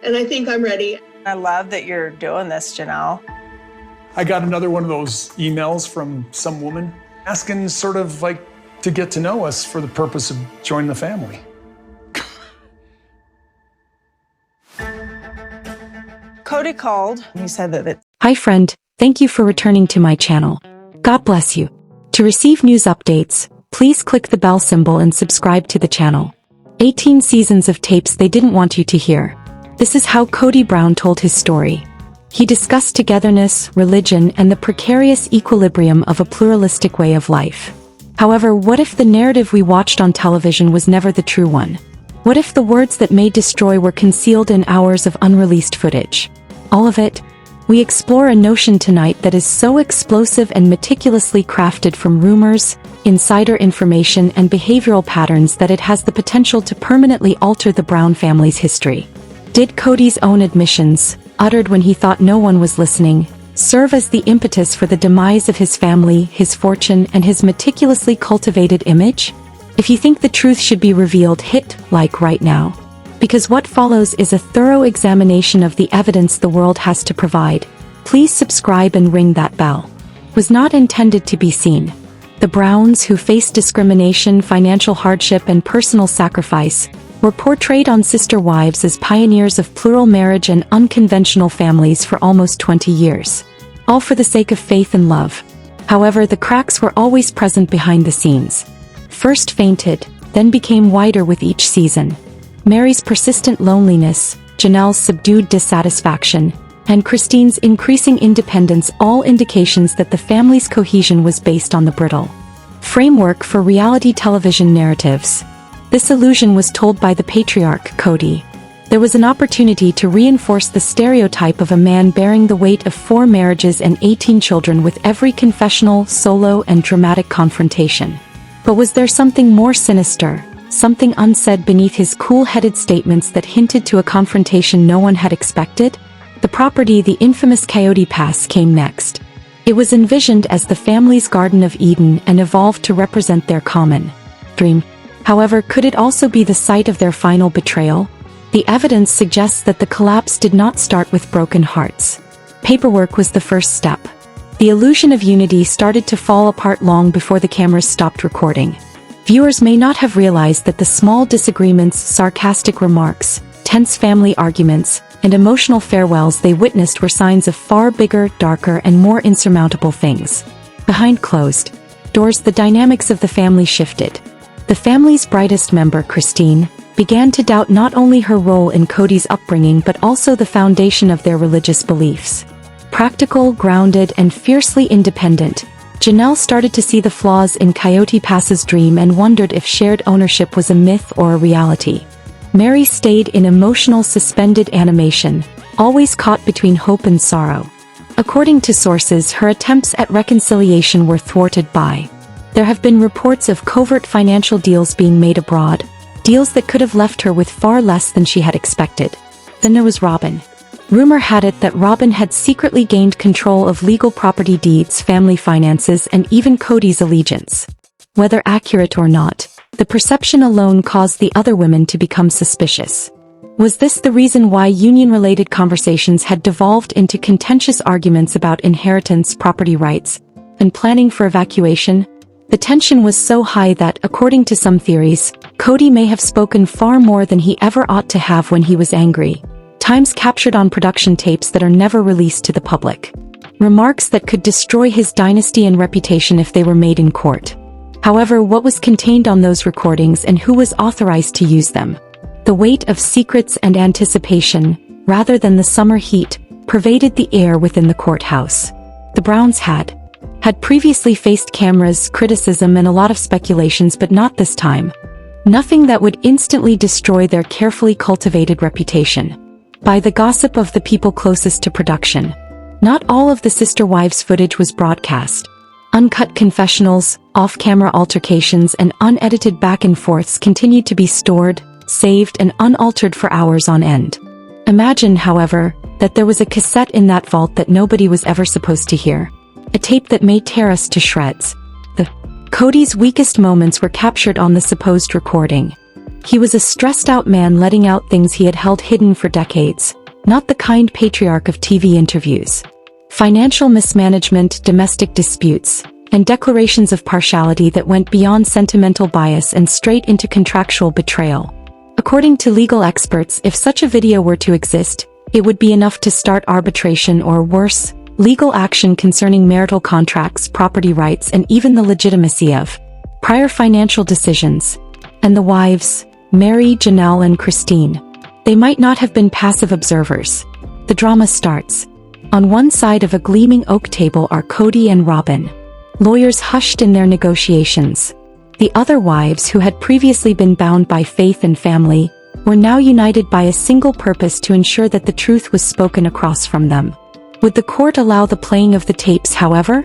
and I think I'm ready. I love that you're doing this, Janelle. I got another one of those emails from some woman asking sort of like to get to know us for the purpose of joining the family. Kody called. He said that Hi friend, thank you for returning to my channel. God bless you. To receive news updates, please click the bell symbol and subscribe to the channel. 18 seasons of tapes they didn't want you to hear. This is how Kody Brown told his story. He discussed togetherness, religion, and the precarious equilibrium of a pluralistic way of life. However, what if the narrative we watched on television was never the true one? What if the words that may destroy were concealed in hours of unreleased footage? All of it? We explore a notion tonight that is so explosive and meticulously crafted from rumors, insider information, and behavioral patterns that it has the potential to permanently alter the Brown family's history. Did Kody's own admissions, uttered when he thought no one was listening, serve as the impetus for the demise of his family, his fortune, and his meticulously cultivated image? If you think the truth should be revealed, hit like right now. Because what follows is a thorough examination of the evidence the world has to provide. Please subscribe and ring that bell. Was not intended to be seen. The Browns, who faced discrimination, financial hardship, and personal sacrifice, were portrayed on Sister Wives as pioneers of plural marriage and unconventional families for almost 20 years. All for the sake of faith and love. However, the cracks were always present behind the scenes. First fainted, then became wider with each season. Meri's persistent loneliness, Janelle's subdued dissatisfaction, and Christine's increasing independence, all indications that the family's cohesion was based on the brittle framework for reality television narratives. This illusion was told by the patriarch, Kody. There was an opportunity to reinforce the stereotype of a man bearing the weight of 4 marriages and 18 children with every confessional, solo, and dramatic confrontation. But was there something more sinister? Something unsaid beneath his cool-headed statements that hinted to a confrontation no one had expected? The property, the infamous Coyote Pass, came next. It was envisioned as the family's Garden of Eden and evolved to represent their common dream. However, could it also be the site of their final betrayal? The evidence suggests that the collapse did not start with broken hearts. Paperwork was the first step. The illusion of unity started to fall apart long before the cameras stopped recording. Viewers may not have realized that the small disagreements, sarcastic remarks, tense family arguments, and emotional farewells they witnessed were signs of far bigger, darker, and more insurmountable things. Behind closed doors, the dynamics of the family shifted. The family's brightest member, Christine, began to doubt not only her role in Kody's upbringing but also the foundation of their religious beliefs. Practical, grounded, and fiercely independent, Janelle started to see the flaws in Coyote Pass's dream and wondered if shared ownership was a myth or a reality. Meri stayed in emotional suspended animation, always caught between hope and sorrow. According to sources, her attempts at reconciliation were thwarted by. There have been reports of covert financial deals being made abroad, deals that could have left her with far less than she had expected. Then there was Robyn. Rumor had it that Robyn had secretly gained control of legal property deeds, family finances, and even Kody's allegiance. Whether accurate or not, the perception alone caused the other women to become suspicious. Was this the reason why union-related conversations had devolved into contentious arguments about inheritance, property rights, and planning for evacuation? The tension was so high that, according to some theories, Kody may have spoken far more than he ever ought to have when he was angry. Times captured on production tapes that are never released to the public. Remarks that could destroy his dynasty and reputation if they were made in court. However, what was contained on those recordings and who was authorized to use them? The weight of secrets and anticipation, rather than the summer heat, pervaded the air within the courthouse. The Browns had previously faced cameras, criticism, and a lot of speculations, but not this time. Nothing that would instantly destroy their carefully cultivated reputation. By the gossip of the people closest to production. Not all of the Sister Wives footage was broadcast. Uncut confessionals, off-camera altercations, and unedited back-and-forths continued to be stored, saved, and unaltered for hours on end. Imagine, however, that there was a cassette in that vault that nobody was ever supposed to hear. A tape that may tear us to shreds. Kody's weakest moments were captured on the supposed recording. He was a stressed-out man letting out things he had held hidden for decades, not the kind patriarch of TV interviews. Financial mismanagement, domestic disputes, and declarations of partiality that went beyond sentimental bias and straight into contractual betrayal. According to legal experts, if such a video were to exist, it would be enough to start arbitration or worse, legal action concerning marital contracts, property rights, and even the legitimacy of prior financial decisions. And the wives, Meri, Janelle, and Christine. They might not have been passive observers. The drama starts. On one side of a gleaming oak table are Kody and Robyn, lawyers hushed in their negotiations. The other wives, who had previously been bound by faith and family, were now united by a single purpose: to ensure that the truth was spoken across from them. Would the court allow the playing of the tapes, however?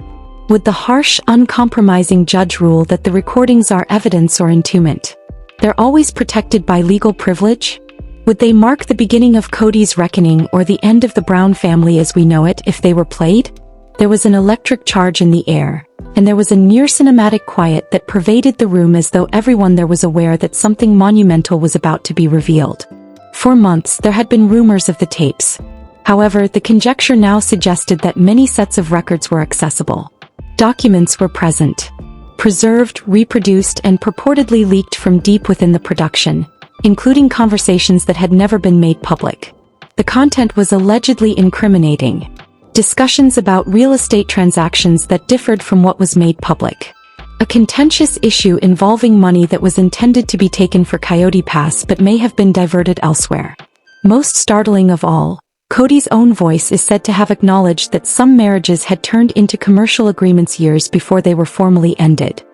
Would the harsh, uncompromising judge rule that the recordings are evidence or intumant? They're always protected by legal privilege? Would they mark the beginning of Kody's reckoning or the end of the Brown family as we know it if they were played? There was an electric charge in the air, and there was a near-cinematic quiet that pervaded the room, as though everyone there was aware that something monumental was about to be revealed. For months there had been rumors of the tapes. However, the conjecture now suggested that many sets of records were accessible. Documents were present, preserved, reproduced, and purportedly leaked from deep within the production, including conversations that had never been made public. The content was allegedly incriminating. Discussions about real estate transactions that differed from what was made public. A contentious issue involving money that was intended to be taken for Kody Pass but may have been diverted elsewhere. Most startling of all, Kody's own voice is said to have acknowledged that some marriages had turned into commercial agreements years before they were formally ended.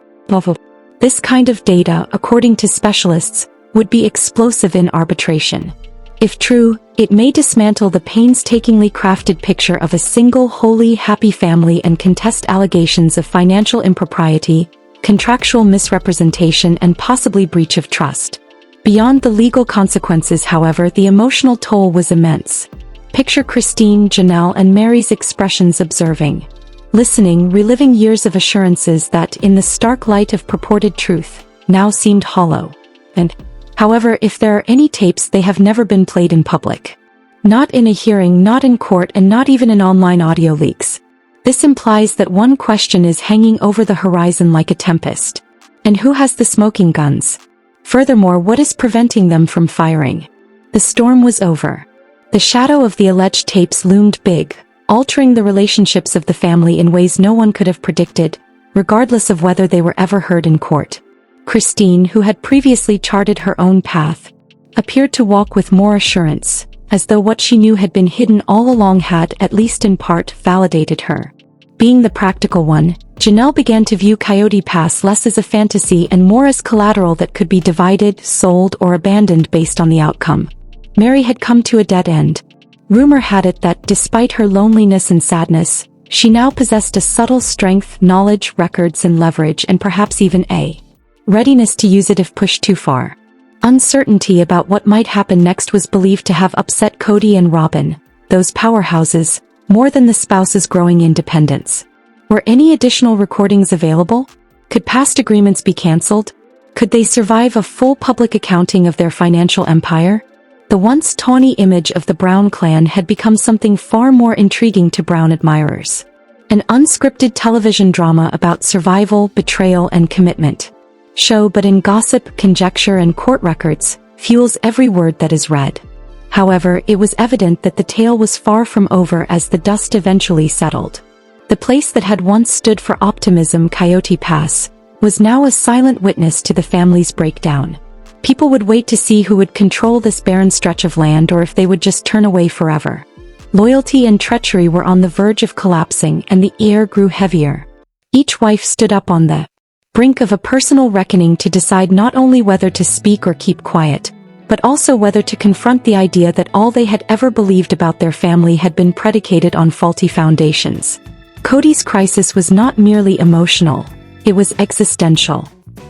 This kind of data, according to specialists, would be explosive in arbitration. If true, it may dismantle the painstakingly crafted picture of a single, wholly happy family and contest allegations of financial impropriety, contractual misrepresentation, and possibly breach of trust. Beyond the legal consequences, however, the emotional toll was immense. Picture Christine, Janelle, and Meri's expressions, observing, listening, reliving years of assurances that, in the stark light of purported truth, now seemed hollow. And, however, if there are any tapes, they have never been played in public. Not in a hearing, not in court, and not even in online audio leaks. This implies that one question is hanging over the horizon like a tempest. And who has the smoking guns? Furthermore, what is preventing them from firing? The storm was over. The shadow of the alleged tapes loomed big, altering the relationships of the family in ways no one could have predicted, regardless of whether they were ever heard in court. Christine, who had previously charted her own path, appeared to walk with more assurance, as though what she knew had been hidden all along had, at least in part, validated her. Being the practical one, Janelle began to view Kody Pass less as a fantasy and more as collateral that could be divided, sold, or abandoned based on the outcome. Meri had come to a dead end. Rumor had it that, despite her loneliness and sadness, she now possessed a subtle strength, knowledge, records, and leverage, and perhaps even a readiness to use it if pushed too far. Uncertainty about what might happen next was believed to have upset Kody and Robyn, those powerhouses, more than the spouse's growing independence. Were any additional recordings available? Could past agreements be cancelled? Could they survive a full public accounting of their financial empire? The once tawny image of the Brown clan had become something far more intriguing to Brown admirers. An unscripted television drama about survival, betrayal, and commitment. Show, but in gossip, conjecture, and court records, fuels every word that is read. However, it was evident that the tale was far from over as the dust eventually settled. The place that had once stood for optimism, Kody Pass, was now a silent witness to the family's breakdown. People would wait to see who would control this barren stretch of land, or if they would just turn away forever. Loyalty and treachery were on the verge of collapsing, and the air grew heavier. Each wife stood up on the brink of a personal reckoning to decide not only whether to speak or keep quiet, but also whether to confront the idea that all they had ever believed about their family had been predicated on faulty foundations. Kody's crisis was not merely emotional, it was existential.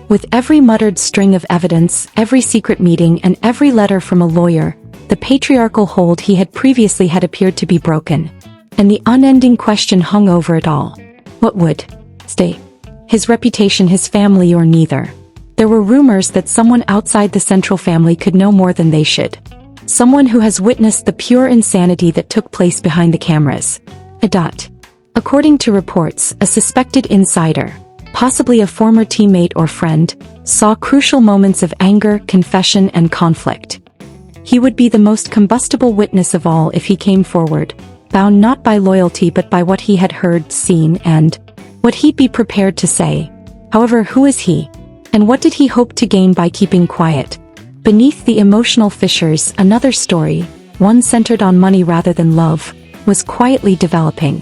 With every muttered string of evidence, every secret meeting, and every letter from a lawyer, the patriarchal hold he had previously had appeared to be broken. And the unending question hung over it all. What would stay? His reputation, his family, or neither? There were rumors that someone outside the Central family could know more than they should. Someone who has witnessed the pure insanity that took place behind the cameras. According to reports, a suspected insider, possibly a former teammate or friend, saw crucial moments of anger, confession, and conflict. He would be the most combustible witness of all if he came forward, bound not by loyalty but by what he had heard, seen, and what he'd be prepared to say. However, who is he? And what did he hope to gain by keeping quiet? Beneath the emotional fissures, another story, one centered on money rather than love, was quietly developing.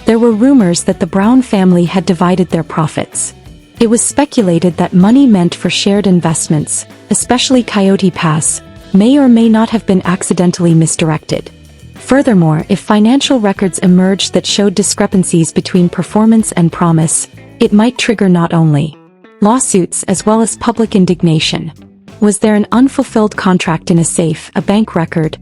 There were rumors that the Brown family had divided their profits. It was speculated that money meant for shared investments, especially Coyote Pass, may or may not have been accidentally misdirected. Furthermore, if financial records emerged that showed discrepancies between performance and promise, it might trigger not only lawsuits as well as public indignation. Was there an unfulfilled contract in a safe, a bank record,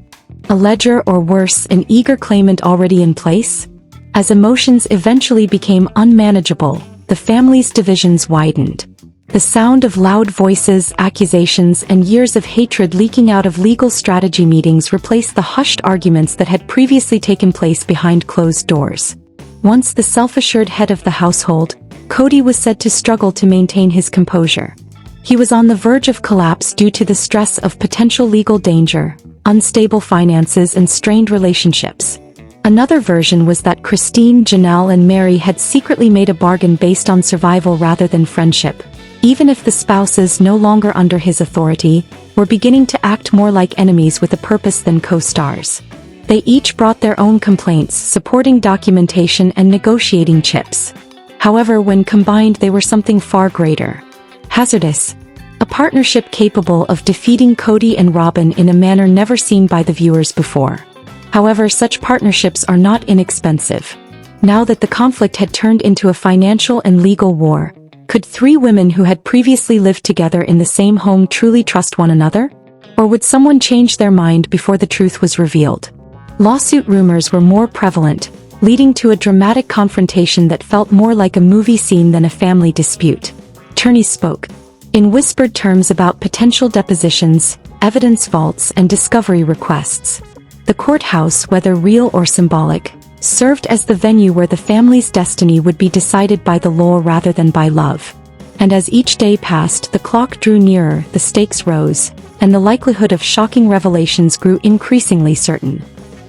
a ledger, or worse, an eager claimant already in place? As emotions eventually became unmanageable, the family's divisions widened. The sound of loud voices, accusations, and years of hatred leaking out of legal strategy meetings replaced the hushed arguments that had previously taken place behind closed doors. Once the self-assured head of the household, Kody was said to struggle to maintain his composure. He was on the verge of collapse due to the stress of potential legal danger, unstable finances, and strained relationships. Another version was that Christine, Janelle, and Meri had secretly made a bargain based on survival rather than friendship. Even if the spouses, no longer under his authority, were beginning to act more like enemies with a purpose than co-stars. They each brought their own complaints, supporting documentation and negotiating chips. However, when combined, they were something far greater. Hazardous. A partnership capable of defeating Kody and Robyn in a manner never seen by the viewers before. However, such partnerships are not inexpensive. Now that the conflict had turned into a financial and legal war, could three women who had previously lived together in the same home truly trust one another? Or would someone change their mind before the truth was revealed? Lawsuit rumors were more prevalent, leading to a dramatic confrontation that felt more like a movie scene than a family dispute. Attorneys spoke in whispered terms about potential depositions, evidence vaults, and discovery requests. The courthouse, whether real or symbolic, served as the venue where the family's destiny would be decided by the law rather than by love. And as each day passed, the clock drew nearer, the stakes rose, and the likelihood of shocking revelations grew increasingly certain.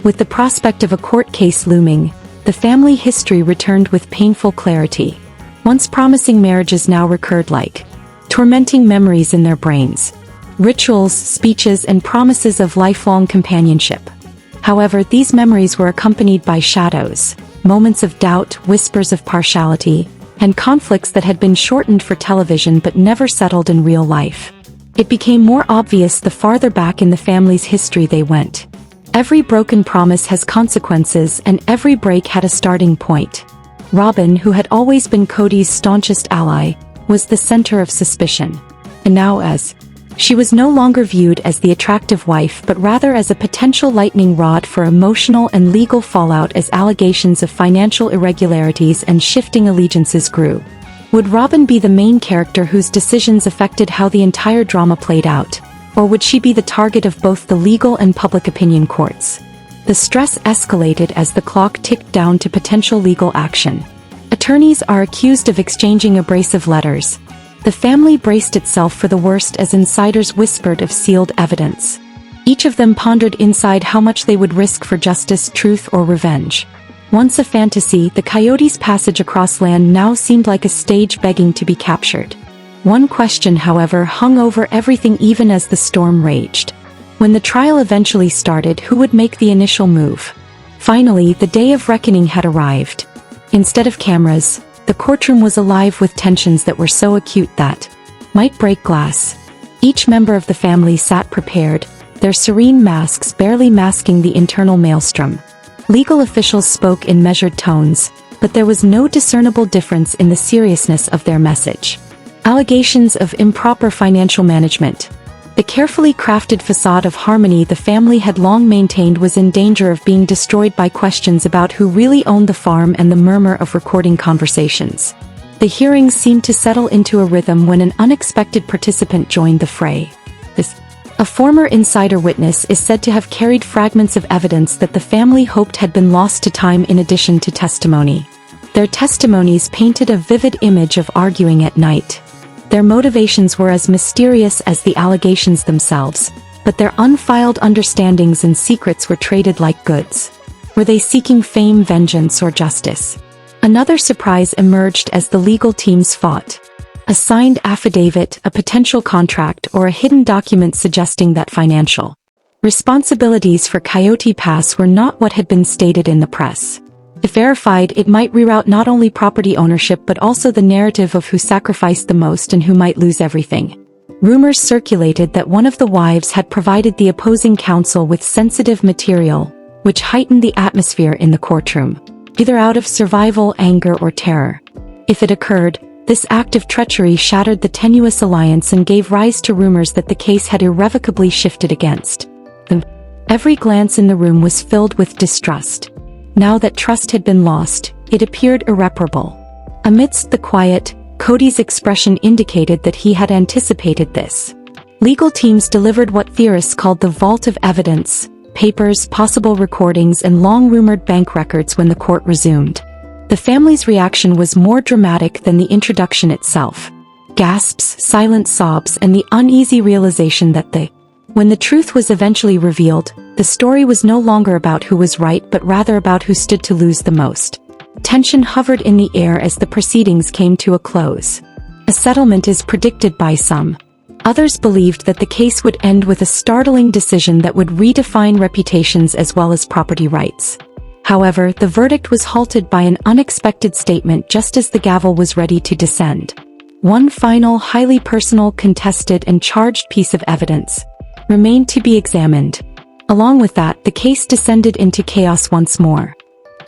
With the prospect of a court case looming, the family history returned with painful clarity. Once promising marriages now recurred like tormenting memories in their brains. Rituals, speeches, and promises of lifelong companionship. However, these memories were accompanied by shadows, moments of doubt, whispers of partiality, and conflicts that had been shortened for television but never settled in real life. It became more obvious the farther back in the family's history they went. Every broken promise has consequences, and every break had a starting point. Robyn, who had always been Kody's staunchest ally, was the center of suspicion. And now, as she was no longer viewed as the attractive wife but rather as a potential lightning rod for emotional and legal fallout as allegations of financial irregularities and shifting allegiances grew. Would Robyn be the main character whose decisions affected how the entire drama played out? Or would she be the target of both the legal and public opinion courts? The stress escalated as the clock ticked down to potential legal action. Attorneys are accused of exchanging abrasive letters. The family braced itself for the worst as insiders whispered of sealed evidence. Each of them pondered inside how much they would risk for justice, truth, or revenge. Once a fantasy, the Coyotes' passage across land now seemed like a stage begging to be captured. One question, however, hung over everything even as the storm raged. When the trial eventually started, who would make the initial move? Finally, the day of reckoning had arrived. Instead of cameras, the courtroom was alive with tensions that were so acute that might break glass. Each member of the family sat prepared, their serene masks barely masking the internal maelstrom. Legal officials spoke in measured tones, but there was no discernible difference in the seriousness of their message. Allegations of improper financial management. The carefully crafted facade of harmony the family had long maintained was in danger of being destroyed by questions about who really owned the farm and the murmur of recording conversations. The hearings seemed to settle into a rhythm when an unexpected participant joined the fray. A former insider witness is said to have carried fragments of evidence that the family hoped had been lost to time in addition to testimony. Their testimonies painted a vivid image of arguing at night. Their motivations were as mysterious as the allegations themselves, but their unfiled understandings and secrets were traded like goods. Were they seeking fame, vengeance, or justice? Another surprise emerged as the legal teams fought. A signed affidavit, a potential contract, or a hidden document suggesting that financial responsibilities for Coyote Pass were not what had been stated in the press. If verified, it might reroute not only property ownership but also the narrative of who sacrificed the most and who might lose everything. Rumors circulated that one of the wives had provided the opposing counsel with sensitive material, which heightened the atmosphere in the courtroom, either out of survival, anger, or terror. If it occurred, this act of treachery shattered the tenuous alliance and gave rise to rumors that the case had irrevocably shifted against them. Every glance in the room was filled with distrust. Now that trust had been lost, it appeared irreparable. Amidst the quiet, Kody's expression indicated that he had anticipated this. Legal teams delivered what theorists called the vault of evidence, papers, possible recordings, and long-rumored bank records when the court resumed. The family's reaction was more dramatic than the introduction itself. Gasps, silent sobs, and the uneasy realization that when the truth was eventually revealed, the story was no longer about who was right but rather about who stood to lose the most. Tension hovered in the air as the proceedings came to a close. A settlement is predicted by some. Others believed that the case would end with a startling decision that would redefine reputations as well as property rights. However, the verdict was halted by an unexpected statement just as the gavel was ready to descend. One final, highly personal, contested, and charged piece of evidence remained to be examined. Along with that, the case descended into chaos once more.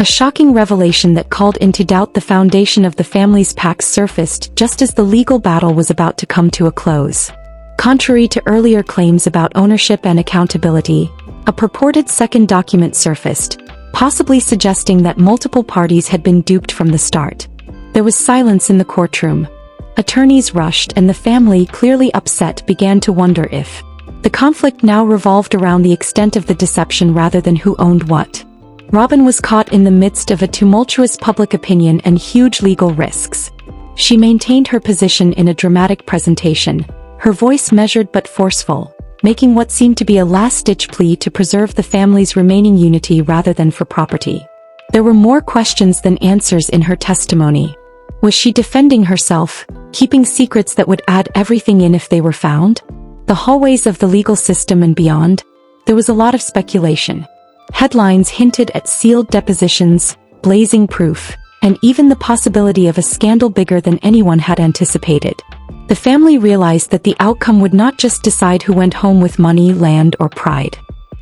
A shocking revelation that called into doubt the foundation of the family's pact surfaced just as the legal battle was about to come to a close. Contrary to earlier claims about ownership and accountability, a purported second document surfaced, possibly suggesting that multiple parties had been duped from the start. There was silence in the courtroom. Attorneys rushed, and the family, clearly upset, began to wonder if the conflict now revolved around the extent of the deception rather than who owned what. Robyn was caught in the midst of a tumultuous public opinion and huge legal risks. She maintained her position in a dramatic presentation, her voice measured but forceful, making what seemed to be a last-ditch plea to preserve the family's remaining unity rather than for property. There were more questions than answers in her testimony. Was she defending herself, keeping secrets that would add everything in if they were found? The hallways of the legal system and beyond? There was a lot of speculation. Headlines hinted at sealed depositions, blazing proof, and even the possibility of a scandal bigger than anyone had anticipated. The family realized that the outcome would not just decide who went home with money, land, or pride.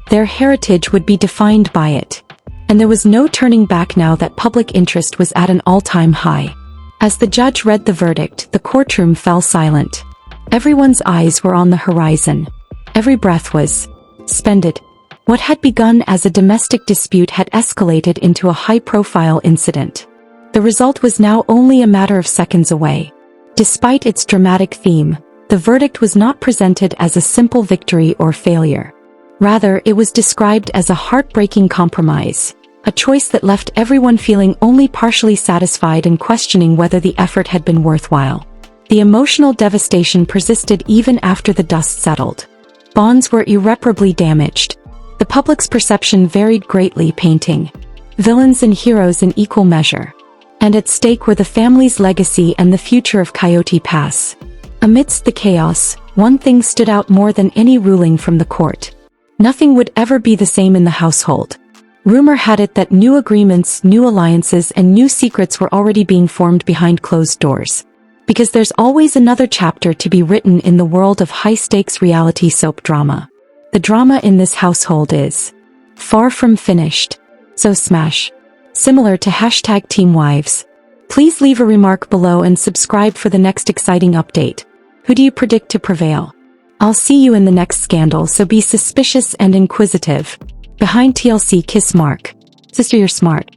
Their heritage would be defined by it. And there was no turning back now that public interest was at an all-time high. As the judge read the verdict, the courtroom fell silent. Everyone's eyes were on the horizon. Every breath was suspended. What had begun as a domestic dispute had escalated into a high-profile incident. The result was now only a matter of seconds away. Despite its dramatic theme, the verdict was not presented as a simple victory or failure. Rather, it was described as a heartbreaking compromise, a choice that left everyone feeling only partially satisfied and questioning whether the effort had been worthwhile. The emotional devastation persisted even after the dust settled. Bonds were irreparably damaged. The public's perception varied greatly, painting villains and heroes in equal measure. And at stake were the family's legacy and the future of Coyote Pass. Amidst the chaos, one thing stood out more than any ruling from the court. Nothing would ever be the same in the household. Rumor had it that new agreements, new alliances, and new secrets were already being formed behind closed doors. Because there's always another chapter to be written in the world of high-stakes reality soap drama. The drama in this household is far from finished. So smash. Similar to #TeamWives. Please leave a remark below and subscribe for the next exciting update. Who do you predict to prevail? I'll see you in the next scandal, so be suspicious and inquisitive. Behind TLC, kiss Mark. Sister, you're smart.